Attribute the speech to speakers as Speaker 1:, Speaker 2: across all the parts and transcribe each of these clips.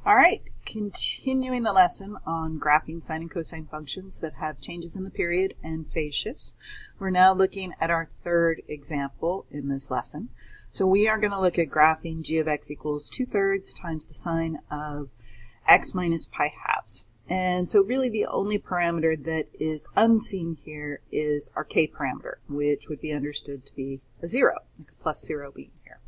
Speaker 1: All right, continuing the lesson on graphing sine and cosine functions that have changes in the period and phase shifts. We're now looking at our third example in this lesson. So we are going to look at graphing g of x equals 2/3 times the sine of x minus pi halves. And so really the only parameter that is unseen here is our k parameter, which would be understood to be a 0, like a plus 0 being here.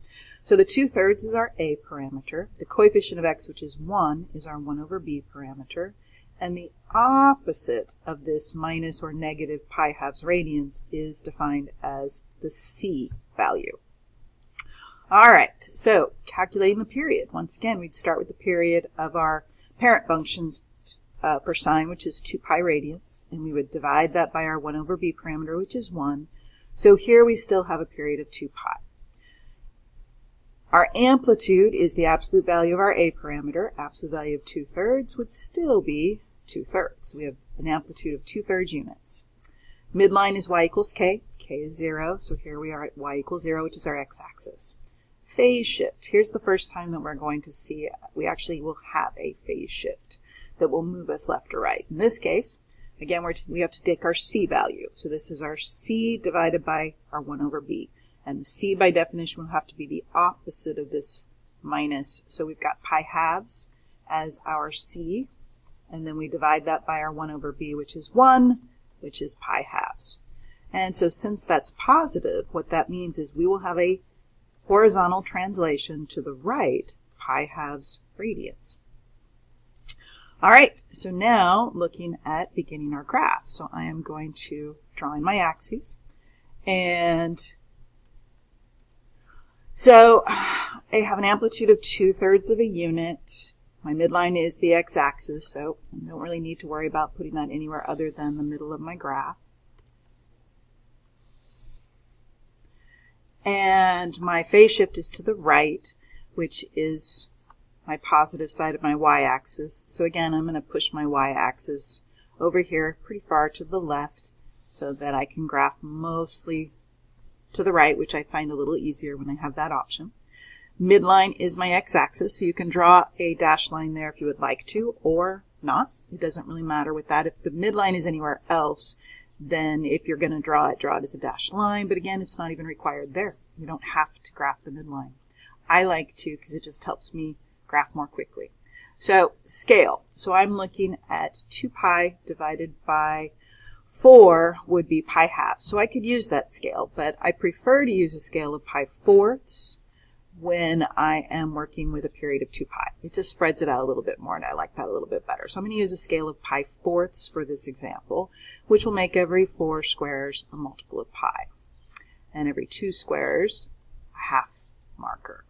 Speaker 1: So the 2/3 is our a parameter. The coefficient of x, which is 1, is our 1 over b parameter. And the opposite of this minus or negative pi halves radians is defined as the c value. All right, so calculating the period. Once again, we'd start with the period of our parent functions for sine, which is 2 pi radians, and we would divide that by our 1 over b parameter, which is 1. So here we still have a period of 2 pi. Our amplitude is the absolute value of our a parameter. Absolute value of 2/3 would still be 2/3. So we have an amplitude of 2/3 units. Midline is y equals k. K is 0, so here we are at y equals 0, which is our x-axis. Phase shift. Here's the first time that we're going to see we actually will have a phase shift that will move us left or right. In this case, again, we have to take our c value. So this is our c divided by our 1 over b. And the c by definition will have to be the opposite of this minus. So we've got pi halves as our c, and then we divide that by our 1 over b, which is 1, which is pi halves. And so since that's positive, what that means is we will have a horizontal translation to the right, pi halves radians. All right, so now looking at beginning our graph. So I am going to draw in my axes. And so I have an amplitude of 2/3 of a unit. My midline is the x-axis, so I don't really need to worry about putting that anywhere other than the middle of my graph. And my phase shift is to the right, which is my positive side of my y-axis. So again, I'm going to push my y-axis over here pretty far to the left so that I can graph mostly to the right, which I find a little easier when I have that option. Midline is my x-axis, so you can draw a dashed line there if you would like to, or not. It doesn't really matter with that. If the midline is anywhere else, then if you're going to draw it as a dashed line, but again, it's not even required there. You don't have to graph the midline. I like to because it just helps me graph more quickly. So scale. So I'm looking at 2 pi divided by 4 would be pi halves. So I could use that scale, but I prefer to use a scale of pi fourths when I am working with a period of 2 pi. It just spreads it out a little bit more, and I like that a little bit better. So I'm going to use a scale of pi fourths for this example, which will make every 4 squares a multiple of pi, and every 2 squares a half marker.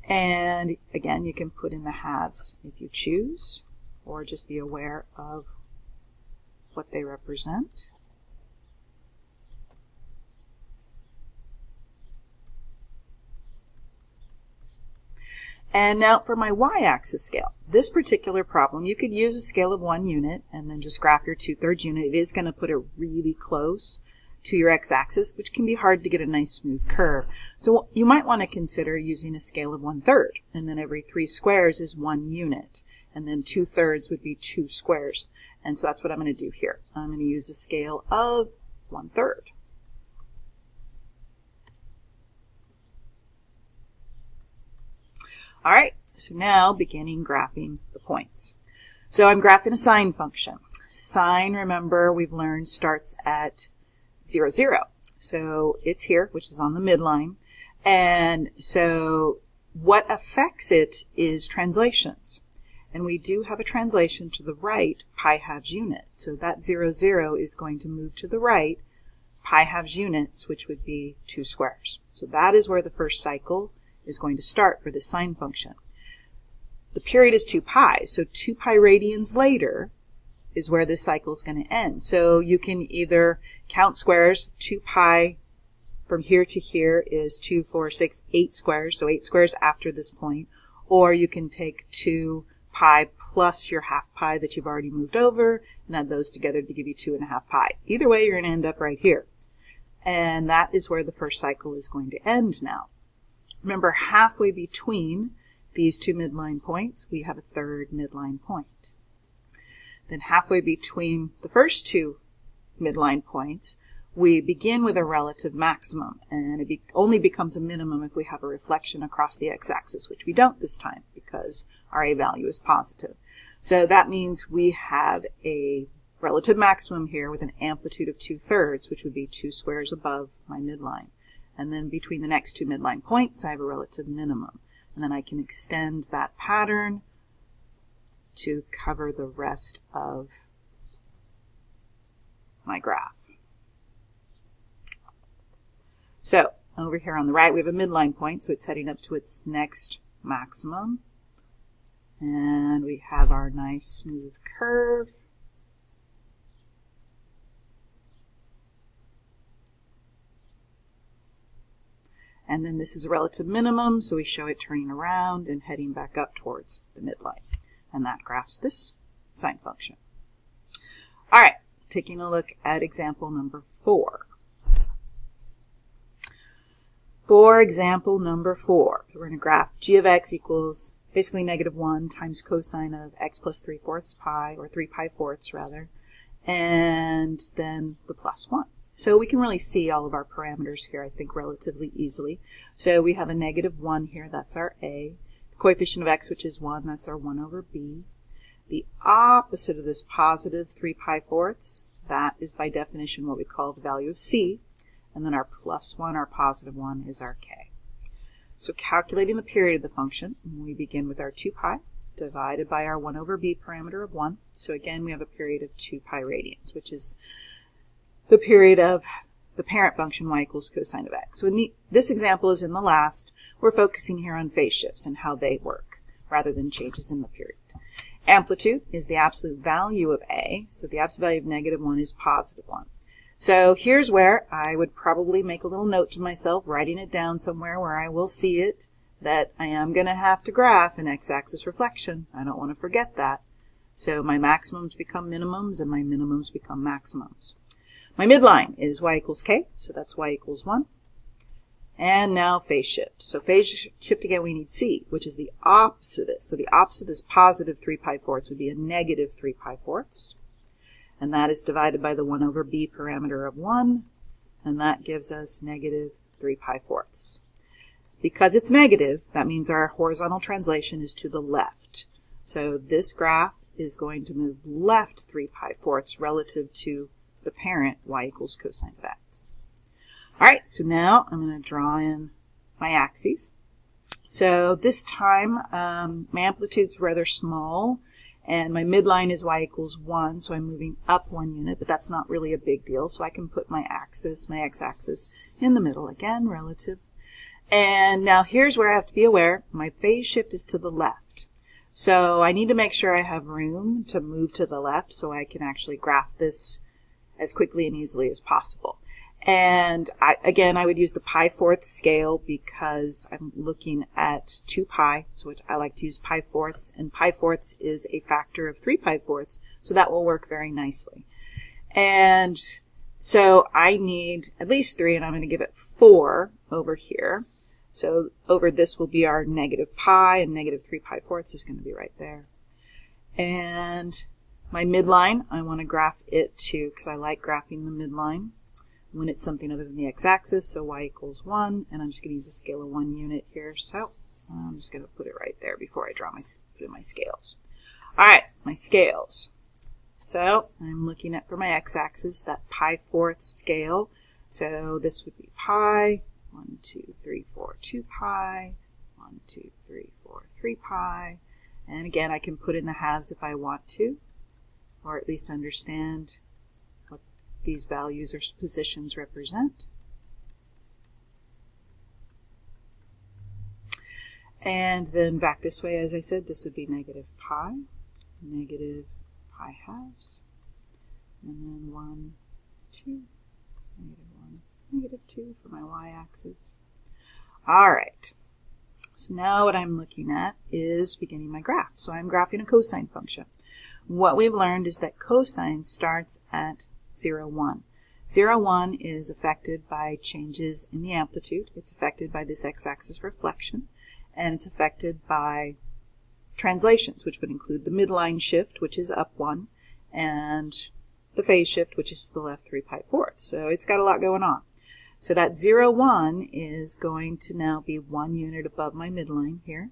Speaker 1: And again, you can put in the halves if you choose, or just be aware of what they represent. And now for my y-axis scale. This particular problem, you could use a scale of 1 unit and then just graph your 2/3 unit. It is going to put it really close to your x-axis, which can be hard to get a nice smooth curve. So you might want to consider using a scale of 1/3, and then every 3 squares is 1 unit, and then 2/3 would be 2 squares. And so that's what I'm going to do here. I'm going to use a scale of 1/3. All right, so now beginning graphing the points. So I'm graphing a sine function. Sine, remember, we've learned starts at 0, 0. So it's here, which is on the midline. And so what affects it is translations. And we do have a translation to the right, pi halves units. So that 0, 0 is going to move to the right, pi halves units, which would be 2 squares. So that is where the first cycle is going to start for the sine function. The period is 2 pi, so 2 pi radians later is where this cycle is going to end. So you can either count squares. 2 pi from here to here is 2, 4, 6, 8 squares, so 8 squares after this point, or you can take 2 pi plus your half pi that you've already moved over and add those together to give you 2.5 pi. Either way, you're going to end up right here. And that is where the first cycle is going to end now. Remember, halfway between these two midline points, we have a third midline point. Then halfway between the first two midline points, we begin with a relative maximum, and it only becomes a minimum if we have a reflection across the x-axis, which we don't this time because our a value is positive. So that means we have a relative maximum here with an amplitude of 2/3, which would be 2 squares above my midline. And then between the next two midline points, I have a relative minimum. And then I can extend that pattern to cover the rest of my graph. So over here on the right, we have a midline point, so it's heading up to its next maximum. And we have our nice smooth curve. And then this is a relative minimum, so we show it turning around and heading back up towards the midline. And that graphs this sine function. All right, taking a look at example number 4. For example number 4, we're going to graph g of x equals basically -1 times cosine of x plus 3/4 pi, or 3 pi fourths rather, and then the plus 1. So we can really see all of our parameters here, I think, relatively easily. So we have a -1 here, that's our a. The coefficient of x, which is 1, that's our 1 over b. The opposite of this positive 3 pi fourths, that is by definition what we call the value of c. And then our plus 1, our positive 1, is our k. So calculating the period of the function, we begin with our 2 pi divided by our 1 over b parameter of 1. So again, we have a period of 2 pi radians, which is the period of the parent function y equals cosine of x. So this example is in the last. We're focusing here on phase shifts and how they work, rather than changes in the period. Amplitude is the absolute value of a, so the absolute value of -1 is positive 1. So here's where I would probably make a little note to myself, writing it down somewhere where I will see it, that I am going to have to graph an x-axis reflection. I don't want to forget that. So my maximums become minimums and my minimums become maximums. My midline is y equals k, so that's y equals 1. And now phase shift. So phase shift again, we need c, which is the opposite of this. So the opposite of this positive 3 pi fourths would be a negative 3 pi fourths. And that is divided by the 1 over b parameter of 1, and that gives us negative 3 pi fourths. Because it's negative, that means our horizontal translation is to the left. So this graph is going to move left 3 pi fourths relative to the parent y equals cosine of x. All right, so now I'm going to draw in my axes. So this time my amplitude's rather small, and my midline is y equals 1, so I'm moving up 1 unit, but that's not really a big deal. So I can put my axis, my x-axis, in the middle again, relative. And now here's where I have to be aware. My phase shift is to the left. So I need to make sure I have room to move to the left so I can actually graph this as quickly and easily as possible. And again, I would use the pi fourths scale because I'm looking at 2 pi, so I like to use pi fourths, and pi fourths is a factor of 3 pi fourths, so that will work very nicely. And so I need at least 3, and I'm going to give it 4 over here. So over this will be our negative pi, and negative 3 pi fourths is going to be right there. And my midline, I want to graph it too, because I like graphing the midline when it's something other than the x-axis, so y equals 1, and I'm just going to use a scale of 1 unit here, so I'm just going to put it right there before I put my scales. Alright, my scales. So I'm looking at, for my x-axis, that pi fourths scale, so this would be pi, 1, 2, 3, 4, 2 pi, 1, 2, 3, 4, 3 pi, and again I can put in the halves if I want to, or at least understand what these values or positions represent. And then back this way, as I said, this would be negative pi halves, and then 1, 2, negative 1, negative 2 for my y-axis. All right, so now what I'm looking at is beginning my graph. So I'm graphing a cosine function. What we've learned is that cosine starts at 0, 1. 0, 1 is affected by changes in the amplitude. It's affected by this x-axis reflection, and it's affected by translations, which would include the midline shift, which is up 1, and the phase shift, which is to the left 3/4. So it's got a lot going on. So that 0, 1 is going to now be 1 unit above my midline here,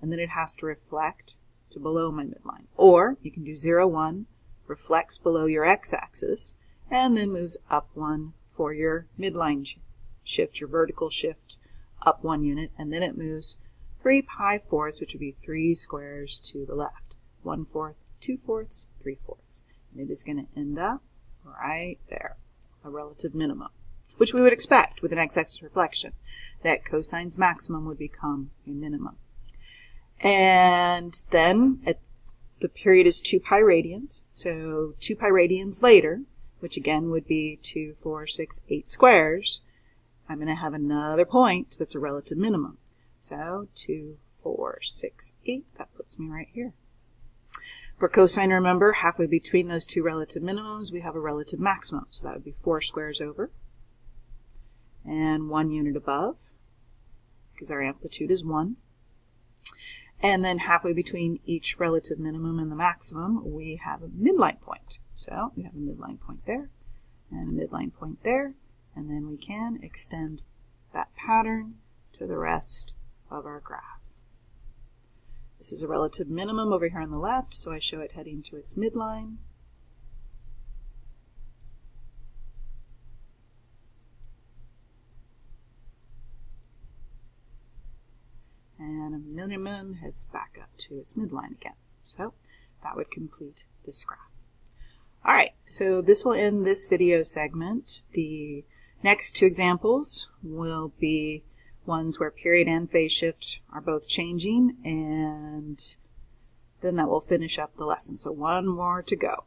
Speaker 1: and then it has to reflect to below my midline. Or you can do 0, 1, reflects below your x-axis, and then moves up 1 for your midline shift, your vertical shift, up 1 unit, and then it moves 3/4, which would be 3 squares to the left. 1/4, 2/4, 3/4. And it is going to end up right there, a relative minimum, which we would expect with an x-axis reflection, that cosine's maximum would become a minimum. And then the period is 2 pi radians, so 2 pi radians later, which again would be 2, 4, 6, 8 squares, I'm going to have another point that's a relative minimum. So 2, 4, 6, 8, that puts me right here. For cosine, remember, halfway between those two relative minimums, we have a relative maximum. So that would be 4 squares over and 1 unit above, because our amplitude is 1. And then halfway between each relative minimum and the maximum, we have a midline point. So we have a midline point there and a midline point there, and then we can extend that pattern to the rest of our graph. This is a relative minimum over here on the left, so I show it heading to its midline. And a minimum heads back up to its midline again. So that would complete this graph. Alright, so this will end this video segment. The next 2 examples will be ones where period and phase shift are both changing, and then that will finish up the lesson. So one more to go.